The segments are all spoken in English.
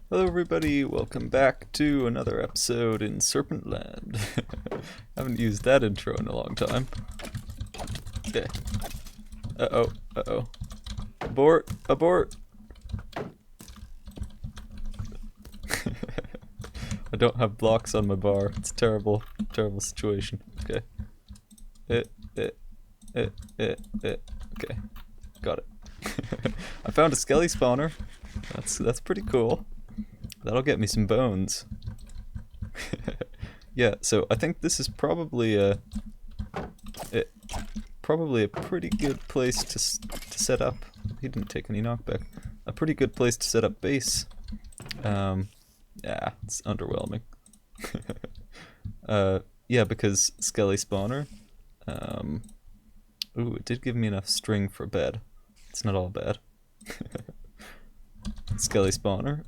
Hello everybody, welcome back to another episode in Serpent Land. Haven't used that intro in a long time. Okay. Uh-oh, uh-oh. Abort, abort! I don't have blocks on my bar. It's a terrible, terrible situation. Okay. Okay. Got it. I found a skelly spawner. That's pretty cool. That'll get me some bones. Yeah, so I think this is probably a pretty good place to set up. He didn't take any knockback. A pretty good place to set up base. Yeah, it's underwhelming. Yeah, because skelly spawner. Ooh, it did give me enough string for bed. It's not all bad. Skelly spawner,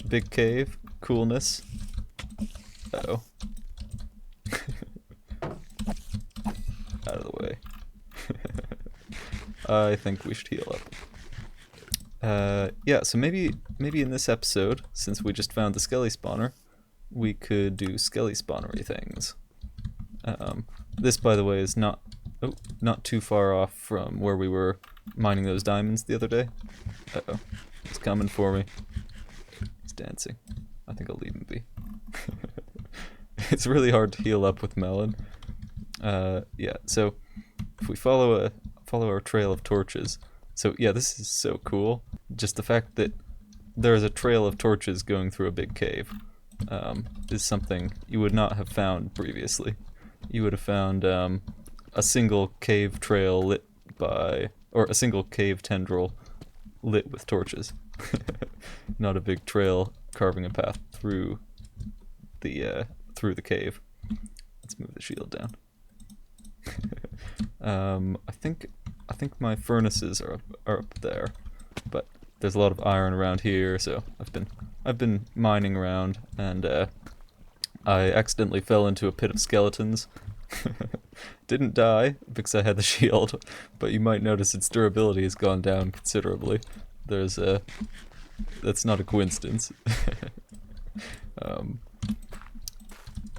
big cave, coolness. Uh-oh. Out of the way. I think we should heal up. Yeah, so maybe in this episode, since we just found the skelly spawner, we could do skelly spawnery things. This, by the way, is not too far off from where we were mining those diamonds the other day. Uh-oh. He's coming for me. He's dancing. I think I'll leave him be. It's really hard to heal up with melon. Yeah, so if we follow our trail of torches. So yeah, this is so cool. Just the fact that there's a trail of torches going through a big cave is something you would not have found previously. You would have found a single cave trail lit by, or a single cave tendril lit with torches. Not a big trail carving a path through the cave. Let's move the shield down. I think my furnaces are up there, but there's a lot of iron around here, so I've been mining around, and I accidentally fell into a pit of skeletons. Didn't die because I had the shield, but you might notice its durability has gone down considerably. That's not a coincidence.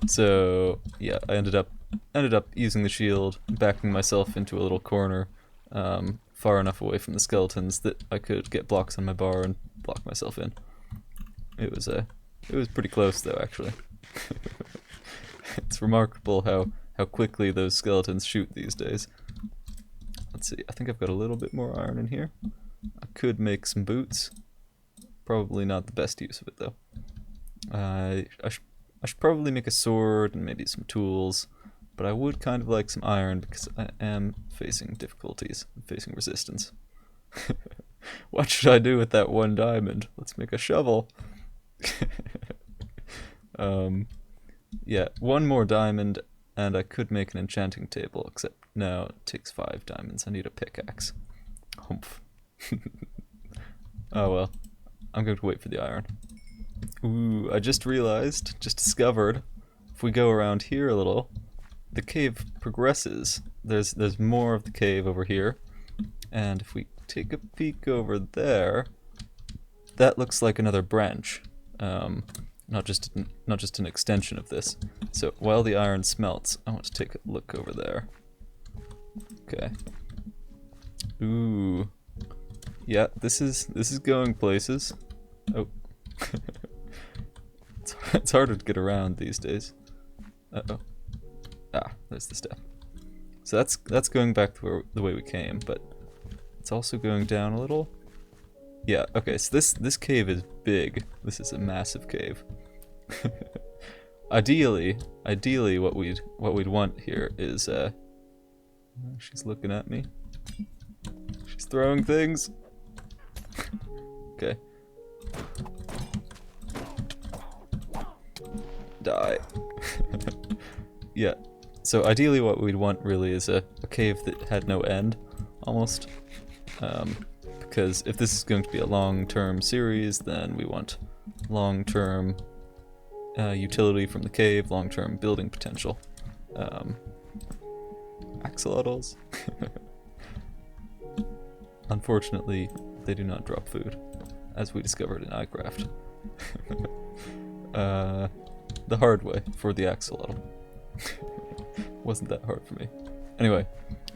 So yeah, I ended up using the shield, backing myself into a little corner, far enough away from the skeletons that I could get blocks on my bar and block myself in. It was pretty close though, actually. It's remarkable how quickly those skeletons shoot these days. Let's see, I think I've got a little bit more iron in here. I could make some boots. Probably not the best use of it though. I should probably make a sword and maybe some tools, but I would kind of like some iron because I am facing difficulties, facing resistance. What should I do with that one diamond? Let's make a shovel. Yeah, one more diamond and I could make an enchanting table, except now it takes 5 diamonds. I need a pickaxe. Humph. Oh well, I'm going to wait for the iron. Ooh, I just discovered, if we go around here a little, the cave progresses. There's more of the cave over here, and if we take a peek over there, that looks like another branch. Not just an extension of this. So while the iron smelts, I want to take a look over there. Okay. Ooh. Yeah, this is going places. Oh. It's harder to get around these days. Uh-oh. Ah, there's the step. So that's going back to the way we came, but it's also going down a little. Yeah, okay, so this cave is big. This is a massive cave. Ideally what we'd want here is she's looking at me. She's throwing things. Okay. Die. Yeah. So ideally what we'd want really is a cave that had no end, almost. Because if this is going to be a long-term series, then we want long-term utility from the cave, long-term building potential. Axolotls. Unfortunately, they do not drop food, as we discovered in iCraft. the hard way for the axolotl. Wasn't that hard for me. Anyway,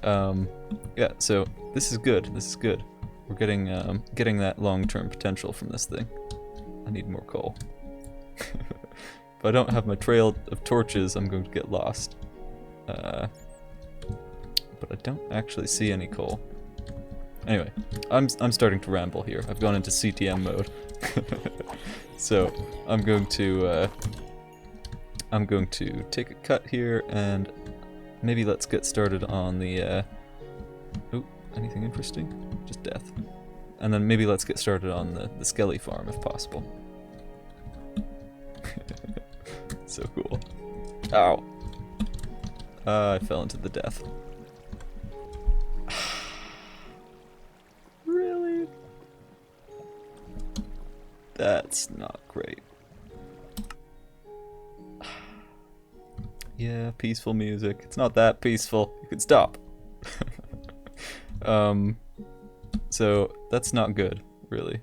yeah, so this is good. This is good. We're getting that long-term potential from this thing. I need more coal. If I don't have my trail of torches, I'm going to get lost. But I don't actually see any coal. Anyway, I'm starting to ramble here. I've gone into CTM mode. So I'm going to take a cut here, and maybe let's get started on the oh, anything interesting? Just death. And then maybe let's get started on the skelly farm if possible. So cool. Ow. I fell into the death. Really? That's not great. Yeah, peaceful music. It's not that peaceful. You could stop. So that's not good, really.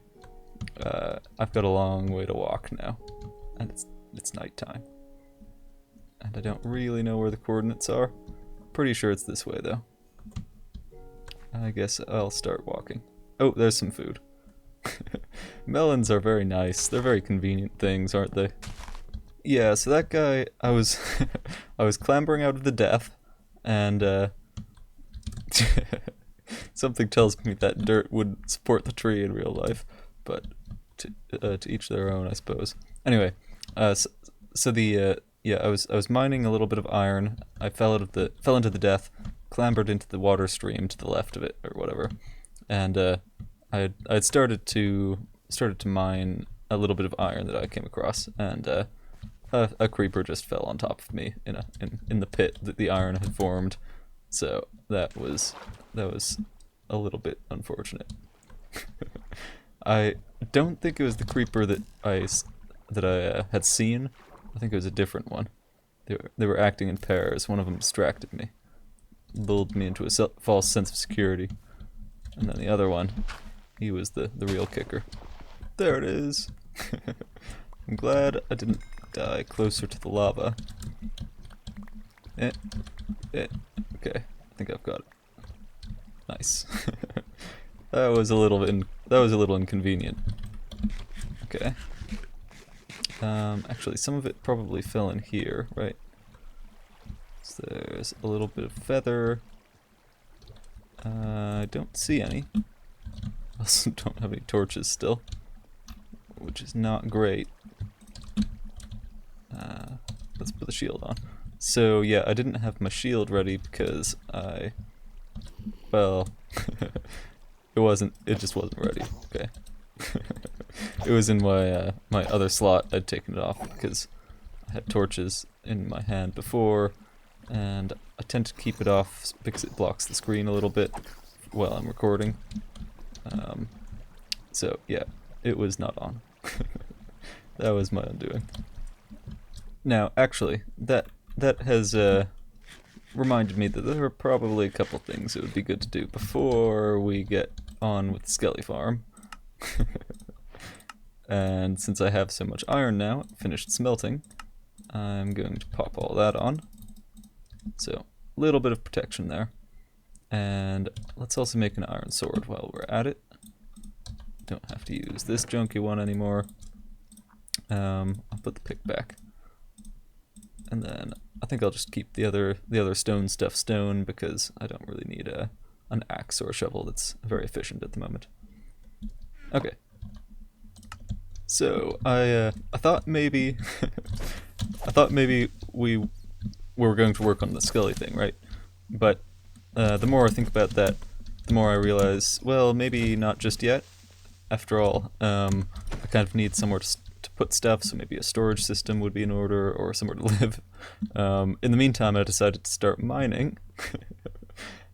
I've got a long way to walk now, and it's nighttime. And I don't really know where the coordinates are. Pretty sure it's this way, though. I guess I'll start walking. Oh, there's some food. Melons are very nice. They're very convenient things, aren't they? Yeah, so that guy, I was I was clambering out of the death, and something tells me that dirt wouldn't support the tree in real life, but to each their own, I suppose. Anyway, yeah, I was mining a little bit of iron. I fell into the death, clambered into the water stream to the left of it or whatever, and I'd started to mine a little bit of iron that I came across, and a creeper just fell on top of me in the pit that the iron had formed. So that was a little bit unfortunate. I don't think it was the creeper that I had seen. I think it was a different one. They were acting in pairs. One of them distracted me, lulled me into a false sense of security, and then the other one, he was the real kicker. There it is. I'm glad I didn't die closer to the lava. Okay, I think I've got it. Nice. That was a little inconvenient. Okay. Actually, some of it probably fell in here, right? So there's a little bit of feather. I don't see any. I also don't have any torches still, which is not great. Let's put the shield on. So yeah, I didn't have my shield ready because well, it just wasn't ready. Okay. It was in my my other slot. I'd taken it off because I had torches in my hand before, and I tend to keep it off because it blocks the screen a little bit while I'm recording. So yeah, it was not on. That was my undoing. Now, actually, that has reminded me that there are probably a couple things it would be good to do before we get on with the skelly farm. And since I have so much iron now, finished smelting, I'm going to pop all that on. So, a little bit of protection there. And let's also make an iron sword while we're at it. Don't have to use this junky one anymore. I'll put the pick back. And then I think I'll just keep the other stone stuff stone because I don't really need an axe or a shovel that's very efficient at the moment. Okay. So I thought maybe we were going to work on the skelly thing, right? But the more I think about that, the more I realize, well, maybe not just yet. After all, I kind of need somewhere to put stuff, so maybe a storage system would be in order, or somewhere to live. In the meantime, I decided to start mining,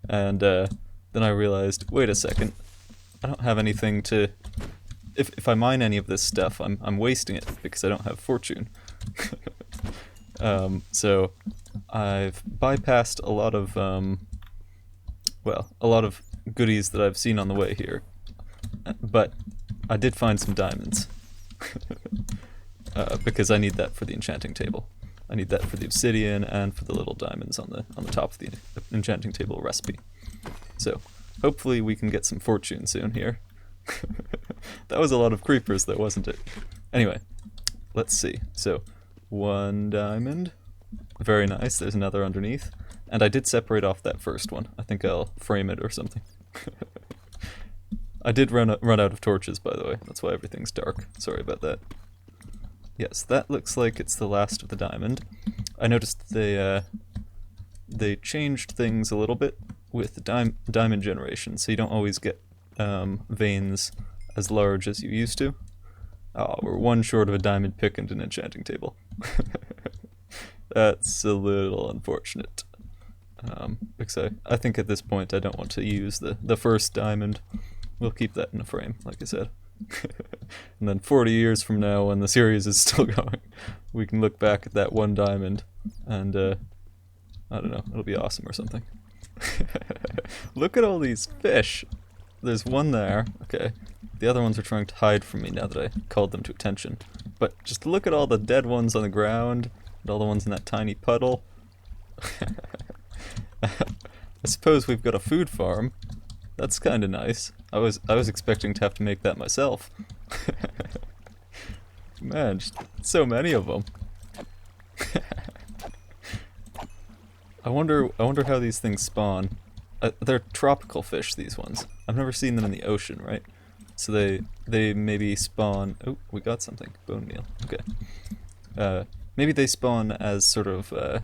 and then I realized, wait a second, I don't have anything to... If I mine any of this stuff, I'm wasting it because I don't have fortune. So I've bypassed a lot of goodies that I've seen on the way here, but I did find some diamonds. because I need that for the enchanting table. I need that for the obsidian and for the little diamonds on the top of the enchanting table recipe. So hopefully we can get some fortune soon here. That was a lot of creepers though, wasn't it? Anyway, let's see. So 1 diamond. Very nice. There's another underneath. And I did separate off that first one. I think I'll frame it or something. I did run out of torches, by the way. That's why everything's dark. Sorry about that. Yes, that looks like it's the last of the diamond. I noticed they changed things a little bit with the diamond generation, so you don't always get veins as large as you used to. Oh, we're 1 short of a diamond pick and an enchanting table. That's a little unfortunate. Because I think at this point I don't want to use the first diamond. We'll keep that in a frame, like I said. And then 40 years from now, when the series is still going, we can look back at that 1 diamond and, I don't know, it'll be awesome or something. Look at all these fish! There's 1 there, okay. The other ones are trying to hide from me now that I called them to attention. But just look at all the dead ones on the ground, and all the ones in that tiny puddle. I suppose we've got a food farm. That's kind of nice. I was expecting to have to make that myself. Man, just so many of them. I wonder how these things spawn. They're tropical fish, these ones. I've never seen them in the ocean, right? So they maybe spawn. Oh, we got something. Bone meal. Okay. Maybe they spawn as sort of a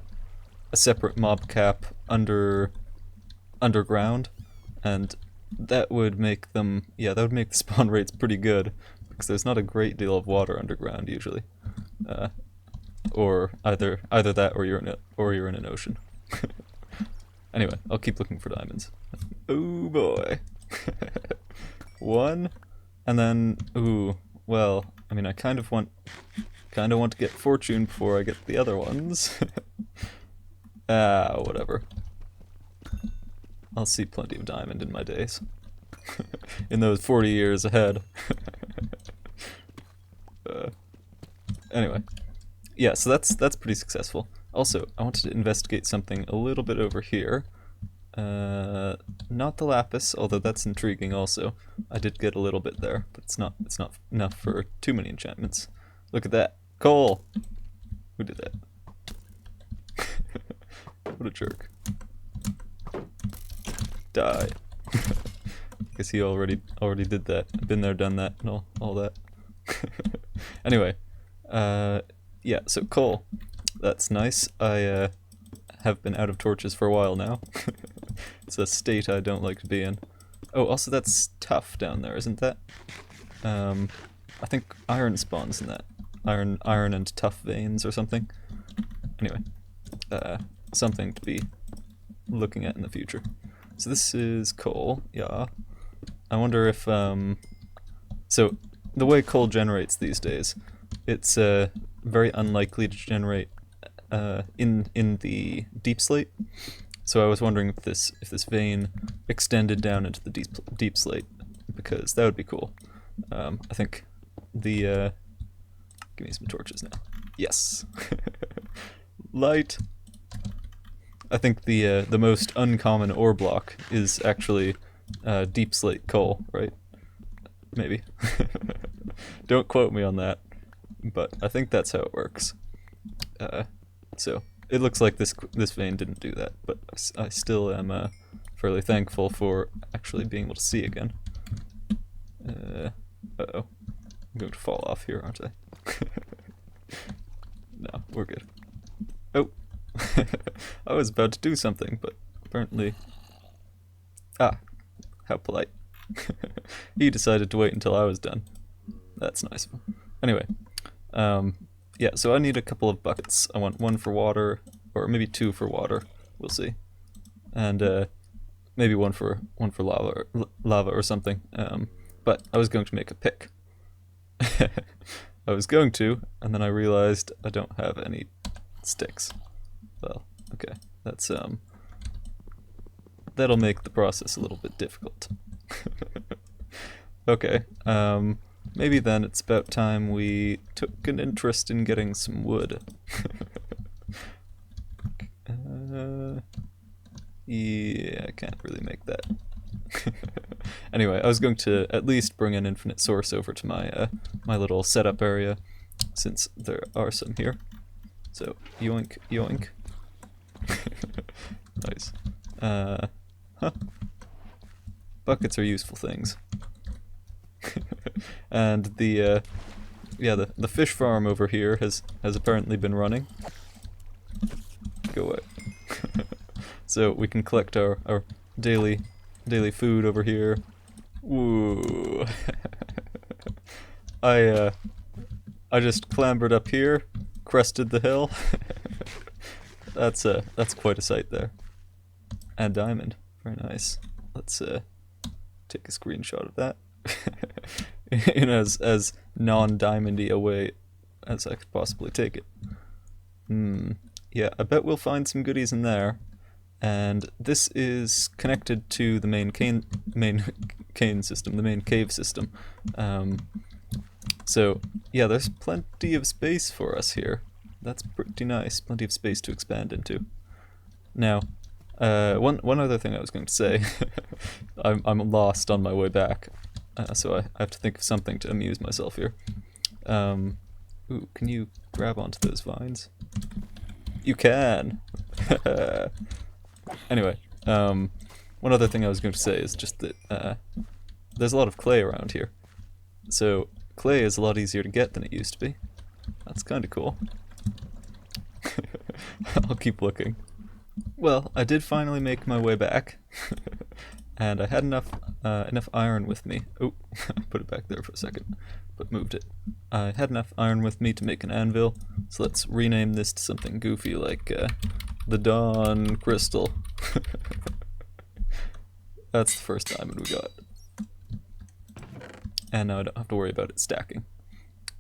separate mob cap underground, and that would make them, yeah, that would make the spawn rates pretty good, because there's not a great deal of water underground usually, or either that or you're in an ocean. Anyway, I'll keep looking for diamonds. Oh boy. 1, and then ooh, well, I mean, I kind of want to get fortune before I get the other ones. Whatever. I'll see plenty of diamond in my days. In those 40 years ahead. Anyway. Yeah, so that's pretty successful. Also, I wanted to investigate something a little bit over here. Not the lapis, although that's intriguing also. I did get a little bit there, but it's not enough for too many enchantments. Look at that. Coal! Who did that? What a jerk. Die. Guess he already did that. Been there, done that, and all that. Anyway, yeah, so coal. That's nice. I have been out of torches for a while now. It's a state I don't like to be in. Oh, also that's tough down there, isn't that? I think iron spawns in that. Iron and tough veins or something. Anyway, something to be looking at in the future. So this is coal, yeah. I wonder if, so the way coal generates these days, it's very unlikely to generate in the deep slate. So I was wondering if this vein extended down into the deep slate, because that would be cool. I think the give me some torches now. Yes. Light. I think the most uncommon ore block is actually deep slate coal, right? Maybe. Don't quote me on that, but I think that's how it works. So it looks like this vein didn't do that, but I still am fairly thankful for actually being able to see again. Uh-oh. I'm going to fall off here, aren't I? No, we're good. Oh! I was about to do something, but apparently... Ah, how polite. He decided to wait until I was done. That's nice of him. Anyway, yeah, so I need a couple of buckets. I want 1 for water, or maybe 2 for water. We'll see. And maybe one for lava or something. But I was going to make a pick. I was going to, and then I realized I don't have any sticks. Well, okay, that's that'll make the process a little bit difficult. Okay, maybe then it's about time we took an interest in getting some wood. Yeah, I can't really make that. Anyway, I was going to at least bring an infinite source over to my my little setup area, since there are some here. So, yoink, yoink. Nice. Huh. Buckets are useful things. And the fish farm over here has apparently been running. Go away. So we can collect our daily food over here. Woo. I just clambered up here, crested the hill. That's quite a sight there. And diamond. Very nice. Let's take a screenshot of that. In as non-diamondy a way as I could possibly take it. Yeah, I bet we'll find some goodies in there. And this is connected to the main cave system. So yeah, there's plenty of space for us here. That's pretty nice. Plenty of space to expand into. Now, one other thing I was going to say. I'm lost on my way back, so I have to think of something to amuse myself here. Ooh, can you grab onto those vines? You can! Anyway, one other thing I was going to say is just that there's a lot of clay around here. So, clay is a lot easier to get than it used to be. That's kind of cool. I'll keep looking. Well, I did finally make my way back. And I had enough iron with me. Oh, put it back there for a second, but moved it. I had enough iron with me to make an anvil, so let's rename this to something goofy like the Dawn Crystal. That's the first diamond we got. And now I don't have to worry about it stacking.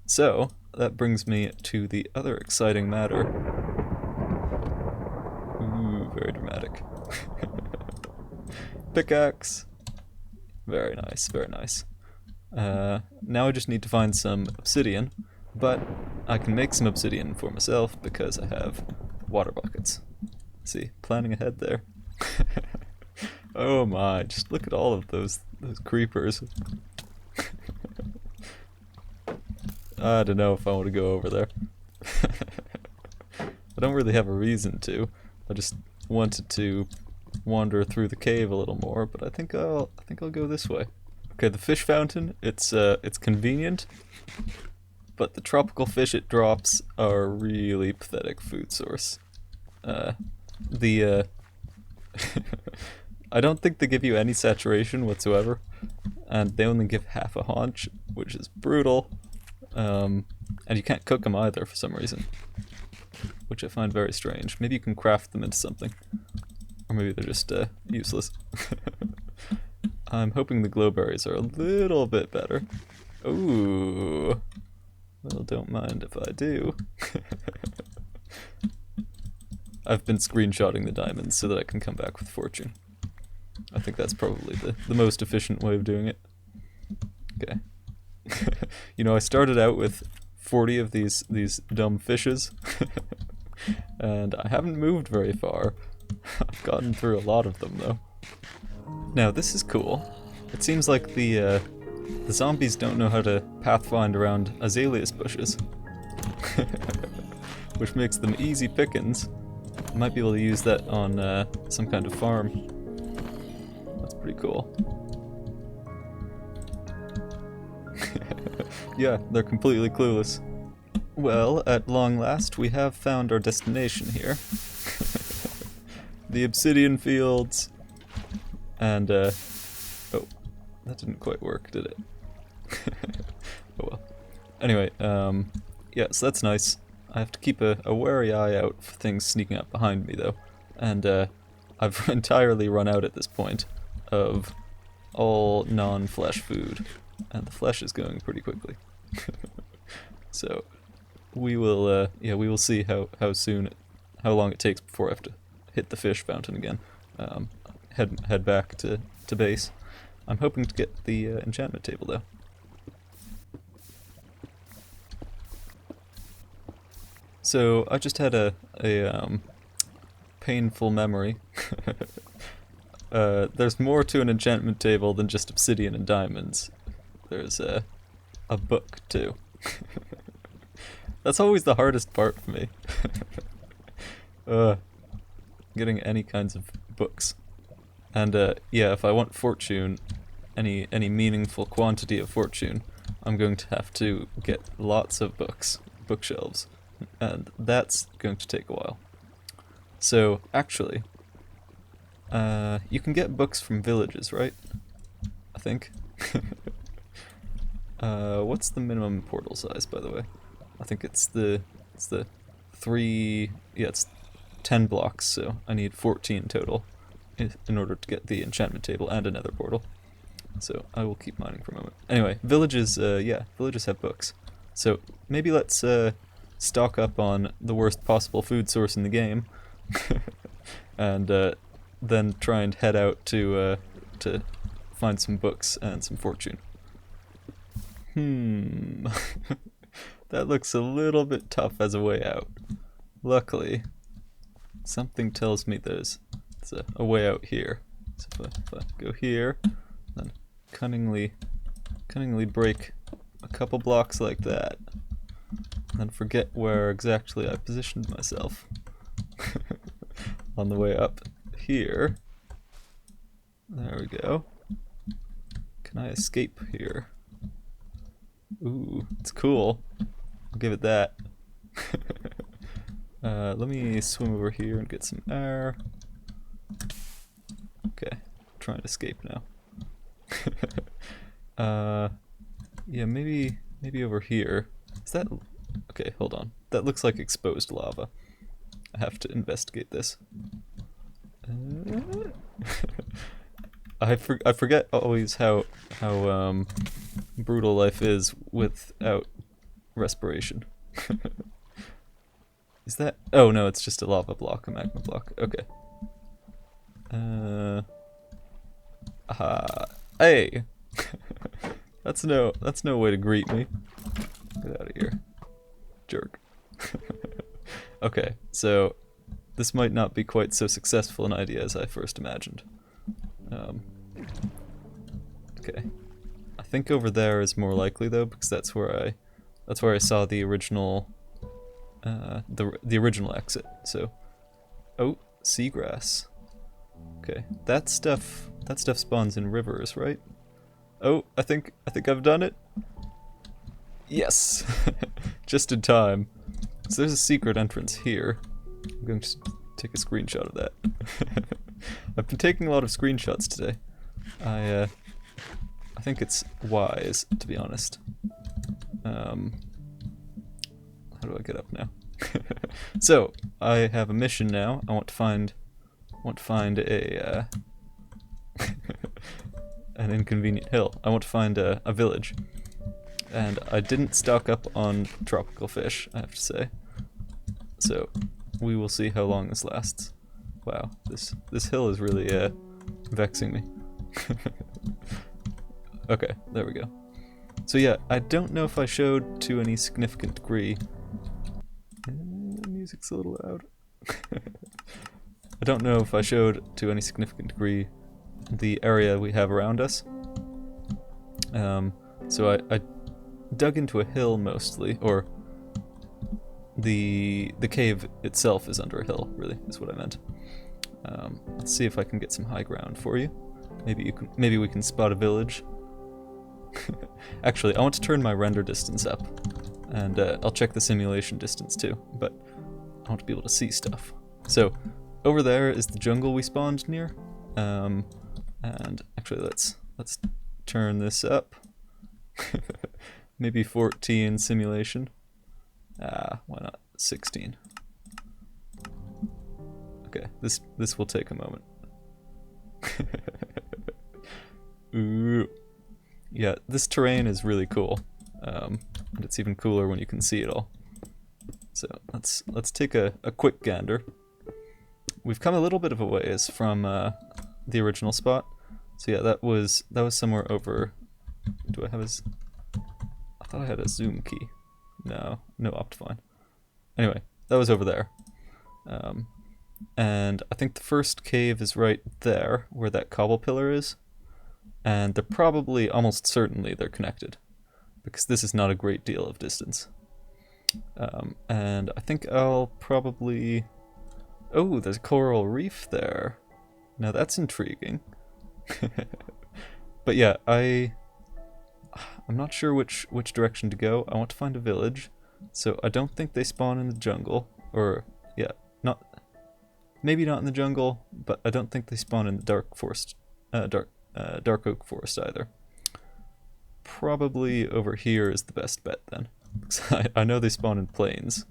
So, that brings me to the other exciting matter. Ooh, very dramatic. Pickaxe. Very nice, very nice. Now I just need to find some obsidian, but I can make some obsidian for myself because I have water buckets. See, planning ahead there. Oh my, just look at all of those creepers. I don't know if I want to go over there. I don't really have a reason to. I just wanted to wander through the cave a little more, but I think I'll go this way. Okay, the fish fountain, it's convenient, but the tropical fish it drops are a really pathetic food source. I don't think they give you any saturation whatsoever, and they only give half a haunch, which is brutal. And you can't cook them either for some reason, which I find very strange. Maybe you can craft them into something. Or maybe they're just useless. I'm hoping the glowberries are a little bit better. Ooh. Well, don't mind if I do. I've been screenshotting the diamonds so that I can come back with fortune. I think that's probably the most efficient way of doing it. Okay. You know, I started out with 40 of these dumb fishes. And I haven't moved very far. I've gotten through a lot of them, though. Now, this is cool. It seems like the zombies don't know how to pathfind around azaleas bushes. Which makes them easy pickings. I might be able to use that on some kind of farm. That's pretty cool. Yeah, they're completely clueless. Well, at long last, we have found our destination here. The Obsidian Fields. And, oh, that didn't quite work, did it? Oh well. Anyway, yeah, so that's nice. I have to keep a wary eye out for things sneaking up behind me, though. And, I've entirely run out at this point of all non-flesh food. And the flesh is going pretty quickly. So, we will, yeah, we will see how long it takes before I have to hit the fish fountain again. Head back to base. I'm hoping to get the enchantment table, though. So I just had a painful memory. There's more to an enchantment table than just obsidian and diamonds. There's a book too. That's always the hardest part for me. Getting any kinds of books. And yeah, if I want fortune, any meaningful quantity of fortune, I'm going to have to get lots of books, bookshelves, and that's going to take a while. So actually, you can get books from villages, right? I think. What's the minimum portal size, by the way? I think it's the 3. Yeah, it's 10 blocks, so I need 14 total in order to get the enchantment table and another portal. So I will keep mining for a moment. Anyway, villages, yeah, villages have books. So maybe let's stock up on the worst possible food source in the game, and then try and head out to find some books and some fortune. That looks a little bit tough as a way out. Luckily, something tells me there's a way out here. So if I go here, then cunningly break a couple blocks like that, and then forget where exactly I positioned myself on the way up here. There we go. Can I escape here? Ooh, it's cool. I'll give it that. Let me swim over here and get some air. Okay, trying to escape now. Yeah, maybe over here. Is that... Okay, hold on. That looks like exposed lava. I have to investigate this. I forget always how brutal life is without respiration. Is that... Oh no, it's just a lava block, a magma block. Okay. Hey! That's no way to greet me. Get out of here. Jerk. Okay, so this might not be quite so successful an idea as I first imagined. Okay. I think over there is more likely though, because that's where I saw the original the original exit. So, oh, seagrass. Okay, that stuff spawns in rivers, right? Oh, I think I've done it. Yes, just in time. So there's a secret entrance here. I'm going to take a screenshot of that. I've been taking a lot of screenshots today. I think it's wise, to be honest. How do I get up now? So I have a mission now. I want to find a an inconvenient hill. I want to find a village, and I didn't stock up on tropical fish, I have to say. So we will see how long this lasts. Wow, this hill is really vexing me. Okay, there we go. So yeah, I don't know if I showed to any significant degree. Music's a little loud. I don't know if I showed to any significant degree the area we have around us. So I dug into a hill mostly, or the cave itself is under a hill, really, is what I meant. Let's see if I can get some high ground for you. Maybe we can spot a village. Actually, I want to turn my render distance up, and I'll check the simulation distance too, but I want to be able to see stuff. So, over there is the jungle we spawned near, and actually let's turn this up. Maybe 14 simulation. Why not 16? Okay, this will take a moment. Ooh. Yeah, this terrain is really cool, and it's even cooler when you can see it all. So let's take a quick gander. We've come a little bit of a ways from the original spot. So yeah, that was somewhere over. Do I have I thought I had a zoom key. No Optifine. Anyway, that was over there. And I think the first cave is right there, where that cobble pillar is. And they're probably, almost certainly, they're connected. Because this is not a great deal of distance. And I think I'll probably... Oh, there's a coral reef there. Now that's intriguing. But yeah, I'm not sure which direction to go. I want to find a village. So I don't think they spawn in the jungle. Or, yeah, maybe not in the jungle, but I don't think they spawn in the dark forest, dark oak forest either. Probably over here is the best bet then. Because I know they spawn in plains.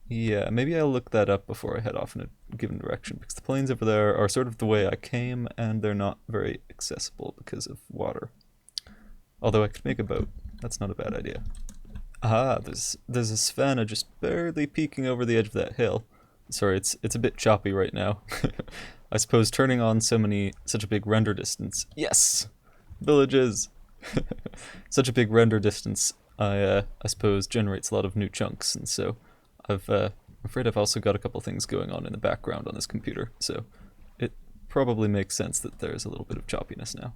Yeah, maybe I'll look that up before I head off in a given direction, because the plains over there are sort of the way I came, and they're not very accessible because of water. Although I could make a boat. That's not a bad idea. Ah, there's a savanna just barely peeking over the edge of that hill. Sorry, it's a bit choppy right now. I suppose turning on such a big render distance. Yes! Villages! Such a big render distance, I suppose, generates a lot of new chunks, and so I'm afraid I've also got a couple things going on in the background on this computer, so it probably makes sense that there's a little bit of choppiness now.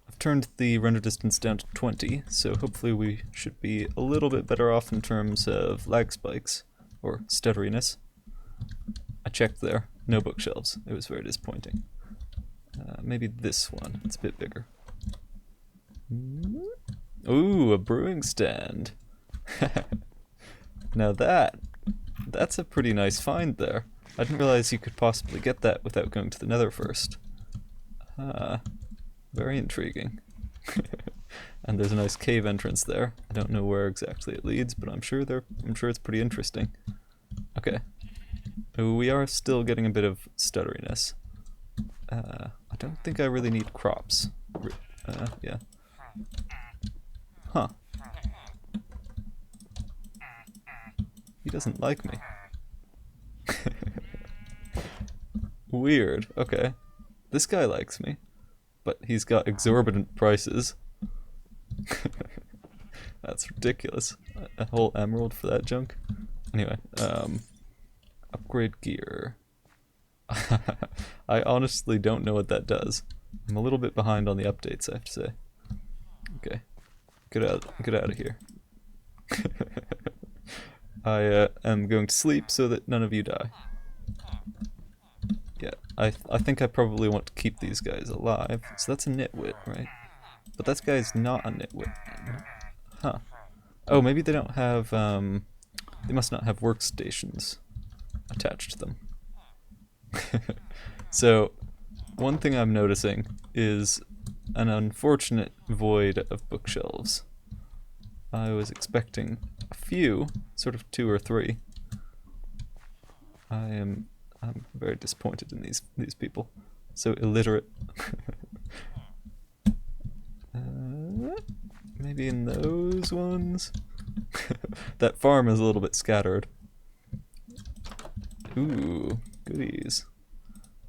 I've turned the render distance down to 20, so hopefully we should be a little bit better off in terms of lag spikes, or stutteriness. I checked there, no bookshelves. It was very disappointing. Maybe this one, it's a bit bigger. Ooh, a brewing stand. Now that's a pretty nice find there. I didn't realize you could possibly get that without going to the nether first. Very intriguing. And there's a nice cave entrance there. I don't know where exactly it leads, but I'm sure it's pretty interesting. Okay. We are still getting a bit of stutteriness. I don't think I really need crops. Yeah. Huh. He doesn't like me. Weird. Okay. This guy likes me, but he's got exorbitant prices. That's ridiculous. A whole emerald for that junk. Anyway, upgrade gear. I honestly don't know what that does. I'm a little bit behind on the updates, I have to say. Okay. Get out of here. I am going to sleep so that none of you die. Yeah, I think I probably want to keep these guys alive. So that's a nitwit, right? But that guy's not a nitwit. Huh. Oh, maybe they don't have, they must not have workstations attached to them. So, one thing I'm noticing is an unfortunate void of bookshelves. I was expecting a few, sort of 2 or 3. I'm very disappointed in these people. So illiterate. Maybe in those ones? That farm is a little bit scattered. Ooh, goodies.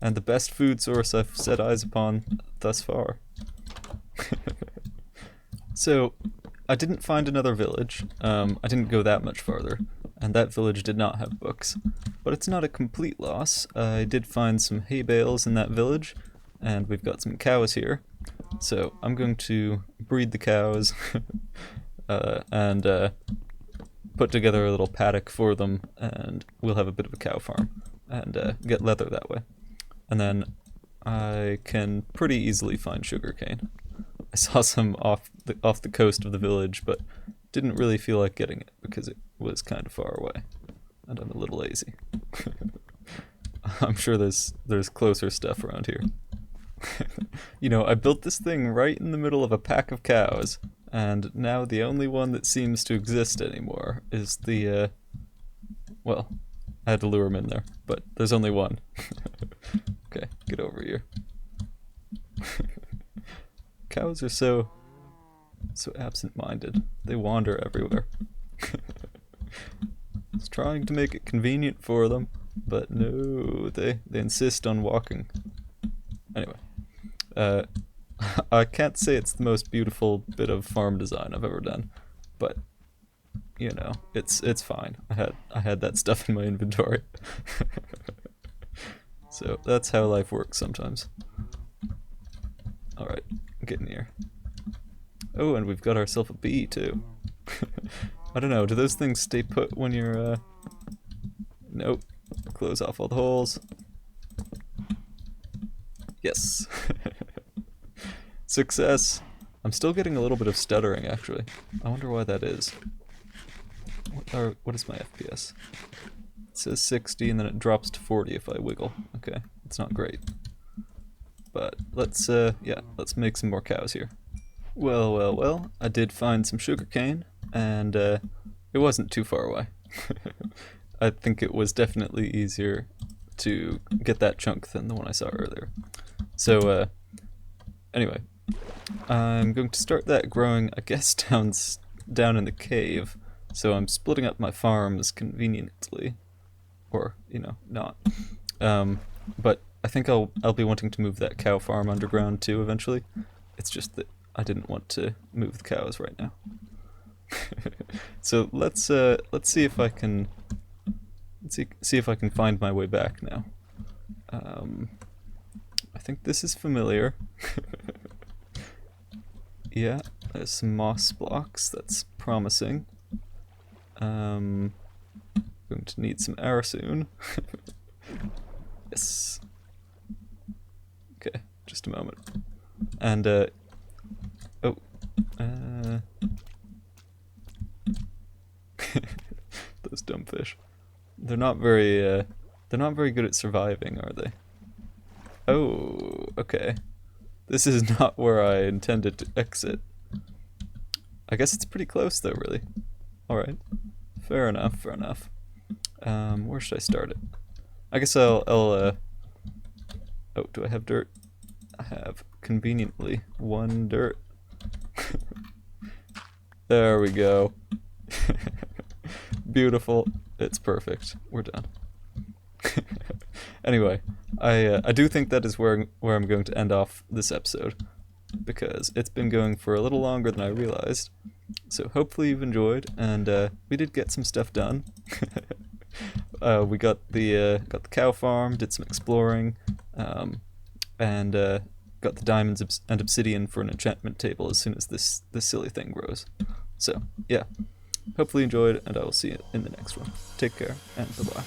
And the best food source I've set eyes upon thus far. So, I didn't find another village. I didn't go that much farther, and that village did not have books. But it's not a complete loss. I did find some hay bales in that village, and we've got some cows here. So I'm going to breed the cows and put together a little paddock for them, and we'll have a bit of a cow farm and get leather that way. And then I can pretty easily find sugarcane. I saw some off the coast of the village, but didn't really feel like getting it because it was kind of far away, and I'm a little lazy. I'm sure there's closer stuff around here. You know, I built this thing right in the middle of a pack of cows, and now the only one that seems to exist anymore is the, well, I had to lure him in there, but there's only one. Okay, get over here. Cows are so absent-minded. They wander everywhere. I was trying to make it convenient for them, but no, they insist on walking. Anyway, I can't say it's the most beautiful bit of farm design I've ever done, but you know, it's fine. I had that stuff in my inventory. So that's how life works sometimes. Alright, get near. Oh, and we've got ourselves a bee too. I don't know, do those things stay put when you're nope. Close off all the holes. Yes. Success. I'm still getting a little bit of stuttering actually. I wonder why that is. What is my FPS? It says 60 and then it drops to 40 if I wiggle. Okay, it's not great. But let's make some more cows here. Well, I did find some sugarcane, and it wasn't too far away. I think it was definitely easier to get that chunk than the one I saw earlier. So, anyway, I'm going to start that growing, I guess, down in the cave. So I'm splitting up my farms conveniently, or you know, not. But I think I'll be wanting to move that cow farm underground too eventually. It's just that I didn't want to move the cows right now. So let's see if I can see if I can find my way back now. I think this is familiar. Yeah, there's some moss blocks. That's promising. Going to need some air soon. Yes. Okay, just a moment. And those dumb fish. They're not very good at surviving, are they? Oh, okay. This is not where I intended to exit. I guess it's pretty close though, really. Alright. Fair enough. Where should I start it? I guess I'll oh, do I have dirt? I have conveniently 1 dirt. There we go. Beautiful. It's perfect. We're done. Anyway, I do think that is where I'm going to end off this episode, because it's been going for a little longer than I realized. So hopefully you've enjoyed, and we did get some stuff done. We got the cow farm, did some exploring, and got the diamonds and obsidian for an enchantment table as soon as this silly thing grows. So yeah, hopefully you enjoyed, and I will see you in the next one. Take care, and bye-bye.